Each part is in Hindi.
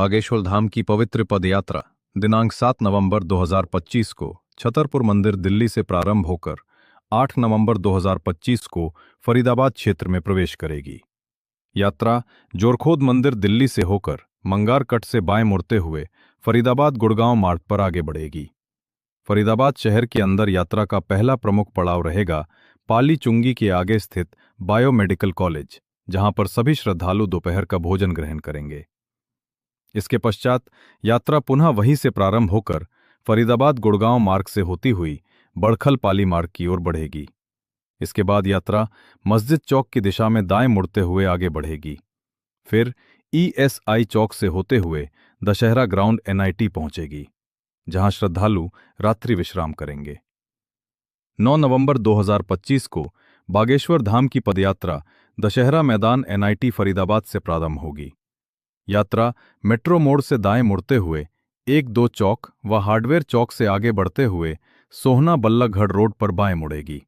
बागेश्वर धाम की पवित्र पदयात्रा दिनांक 7 नवंबर 2025 को छतरपुर मंदिर दिल्ली से प्रारंभ होकर 8 नवंबर 2025 को फरीदाबाद क्षेत्र में प्रवेश करेगी। यात्रा जोरखोद मंदिर दिल्ली से होकर मंगार कट से बाएं मुड़ते हुए फरीदाबाद गुड़गांव मार्ग पर आगे बढ़ेगी। फरीदाबाद शहर के अंदर यात्रा का पहला प्रमुख पड़ाव रहेगा पाली चुंगी के आगे स्थित बायोमेडिकल कॉलेज, जहां पर सभी श्रद्धालु दोपहर का भोजन ग्रहण करेंगे। इसके पश्चात यात्रा पुनः वहीं से प्रारंभ होकर फरीदाबाद गुड़गांव मार्ग से होती हुई बड़खल पाली मार्ग की ओर बढ़ेगी। इसके बाद यात्रा मस्जिद चौक की दिशा में दाएं मुड़ते हुए आगे बढ़ेगी। फिर ESI चौक से होते हुए दशहरा ग्राउंड NIT पहुंचेगी, जहां श्रद्धालु रात्रि विश्राम करेंगे। 9 नवंबर 2025 को बागेश्वर धाम की पदयात्रा दशहरा मैदान NIT फरीदाबाद से प्रारंभ होगी। यात्रा मेट्रो मोड़ से दाएं मुड़ते हुए 1-2 चौक व हार्डवेयर चौक से आगे बढ़ते हुए सोहना बल्लभगढ़ रोड पर बाएं मुड़ेगी।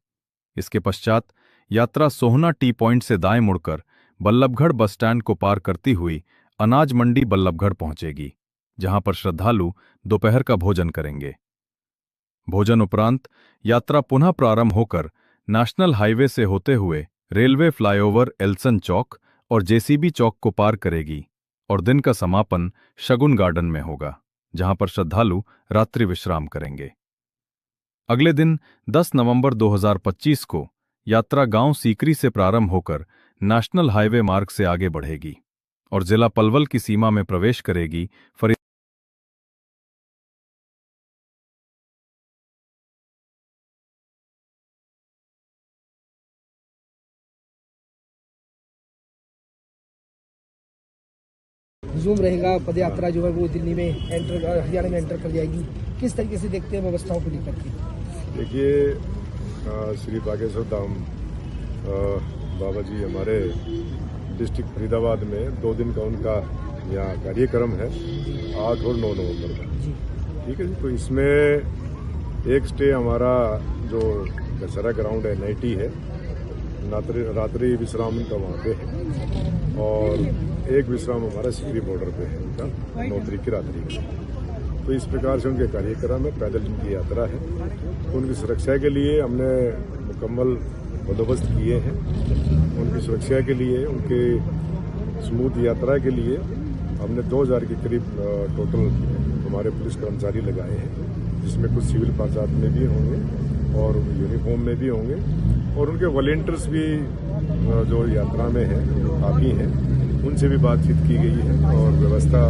इसके पश्चात यात्रा सोहना टी पॉइंट से दाएं मुड़कर बल्लभगढ़ बस स्टैंड को पार करती हुई अनाज मंडी बल्लभगढ़ पहुंचेगी, जहां पर श्रद्धालु दोपहर का भोजन करेंगे। भोजन उपरांत यात्रा पुनः प्रारंभ होकर नेशनल हाईवे से होते हुए रेलवे फ्लाईओवर एल्सन चौक और JCB चौक को पार करेगी और दिन का समापन शगुन गार्डन में होगा, जहां पर श्रद्धालु रात्रि विश्राम करेंगे। अगले दिन 10 नवंबर 2025 को यात्रा गांव सीकरी से प्रारंभ होकर नेशनल हाईवे मार्ग से आगे बढ़ेगी और जिला पलवल की सीमा में प्रवेश करेगी। जूम रहेगा, पदयात्रा जो है वो दिल्ली में हरियाणा में एंटर कर जाएगी। किस तरीके से देखते हैं व्यवस्थाओं को लेकर के? देखिए, श्री बागेश्वर धाम बाबा जी हमारे डिस्ट्रिक्ट फरीदाबाद में 2 दिन का उनका यहाँ कार्यक्रम है, 8 और 9 नवंबर का। ठीक है जी। तो इसमें एक स्टे हमारा जो दशहरा ग्राउंड NIT है, रात्रि विश्राम उनका वहाँ पे है और एक विश्राम हमारा सीकरी बॉर्डर पे है उनका 9 तारीख की रात्रि में। तो इस प्रकार से उनके कार्यक्रम में पैदल उनकी यात्रा है। उनकी सुरक्षा के लिए हमने मुकम्मल बंदोबस्त किए हैं। उनकी सुरक्षा के लिए, उनके स्मूथ यात्रा के लिए हमने 2000 के करीब टोटल हमारे पुलिस कर्मचारी लगाए हैं, जिसमें कुछ सिविल पहचान में भी होंगे और यूनिफॉर्म में भी होंगे और उनके वॉलेंटियर्स भी जो यात्रा में हैं काफ़ी हैं, उनसे भी बातचीत की गई है और व्यवस्था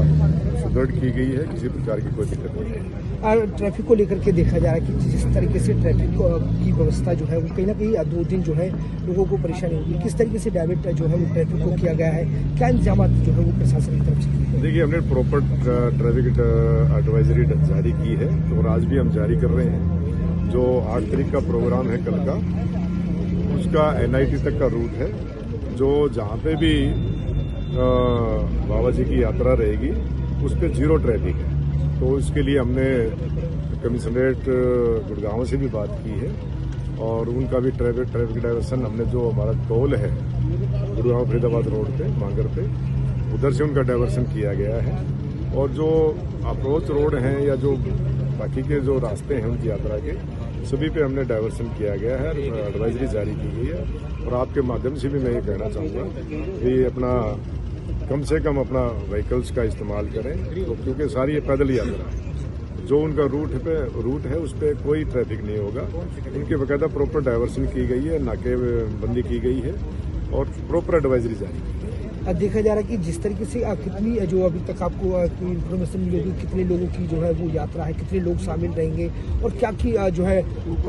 सुदृढ़ की गई है। किसी प्रकार की कोई दिक्कत नहीं है। और ट्रैफिक को लेकर के देखा जा रहा है कि जिस तरीके से ट्रैफिक की व्यवस्था जो है वो कहीं ना कहीं 2 दिन जो है लोगों को परेशानी होगी। किस तरीके से डाइवर्ट जो है वो ट्रैफिक को किया गया है, क्या इंतजाम जो है वो प्रशासन की तरफ से किए? देखिए, हमने प्रॉपर ट्रैफिक एडवाइजरी जारी की है और आज भी हम जारी कर रहे हैं। जो 8 तारीख का प्रोग्राम है कल का, उसका NIT तक का रूट है, जो जहाँ पे भी बाबा जी की यात्रा रहेगी उस पर 0 ट्रैफिक है। तो इसके लिए हमने कमिश्नरेट गुड़गांव से भी बात की है और उनका भी ट्रैफिक डाइवर्सन हमने, जो हमारा टोल है गुड़गांव फरीदाबाद रोड पे मांगर पे, उधर से उनका डाइवर्सन किया गया है। और जो अप्रोच रोड हैं या जो बाकी के जो रास्ते हैं उनकी यात्रा के, सभी पे हमने डाइवर्सन किया गया है, एडवाइजरी जारी की गई है। और आपके माध्यम से भी मैं ये कहना चाहूँगा कि अपना कम से कम अपना व्हीकल्स का इस्तेमाल करें, क्योंकि सारी ये पैदल यात्रा है। जो उनका रूट है उस पर कोई ट्रैफिक नहीं होगा। उनके बाकायदा प्रॉपर डाइवर्सन की गई है, नाकेबंदी की गई है और प्रॉपर एडवाइजरी जारी की गई है। देखा जा रहा है कि जिस तरीके से कितनी जो अभी तक आपको इन्फॉर्मेशन मिली होगी, कितने लोगों की जो है वो यात्रा है, कितने लोग शामिल रहेंगे और क्या की जो है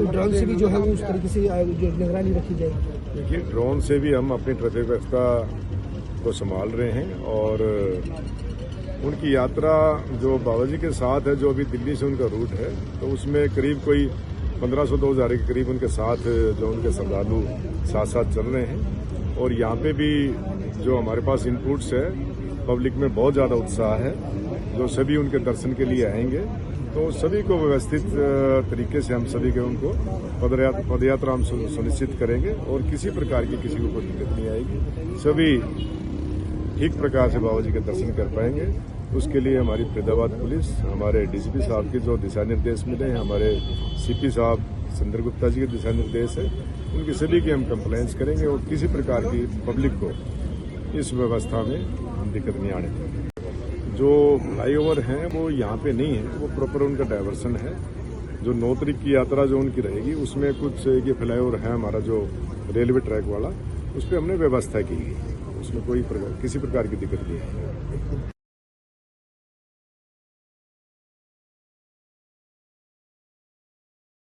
ड्रोन से भी जो है वो उस तरीके से जो निगरानी रखी जाएगी? देखिए, ड्रोन से भी हम अपनी ट्रैफिक व्यवस्था को संभाल रहे हैं और उनकी यात्रा जो बाबा जी के साथ है, जो अभी दिल्ली से उनका रूट है, तो उसमें करीब कोई 1500-2000 के करीब उनके साथ जो उनके श्रद्धालु साथ चल रहे हैं। और यहाँ पे भी जो हमारे पास इनपुट्स है, पब्लिक में बहुत ज़्यादा उत्साह है, जो सभी उनके दर्शन के लिए आएंगे। तो सभी को व्यवस्थित तरीके से हम सभी के उनको पदयात्रा हम सुनिश्चित करेंगे और किसी प्रकार की किसी को कोई दिक्कत नहीं आएगी। सभी ठीक प्रकार से बाबा जी के दर्शन कर पाएंगे उसके लिए हमारी फरीदाबाद पुलिस, हमारे डीसीपी साहब के जो दिशा निर्देश मिले हैं, हमारे सीपी साहब सुंदर गुप्ता जी के दिशा निर्देश है, उनकी सभी की हम कंप्लेंट्स करेंगे और किसी प्रकार की पब्लिक को इस व्यवस्था में दिक्कत नहीं आने देंगे। जो फ्लाईओवर हैं वो यहाँ पे नहीं है, वो प्रॉपर उनका डायवर्सन है। जो 9 तारीख की यात्रा जो उनकी रहेगी उसमें कुछ ये फ्लाईओवर है हमारा जो रेलवे ट्रैक वाला, उस पर हमने व्यवस्था की है, उसमें कोई किसी प्रकार की दिक्कत नहीं है।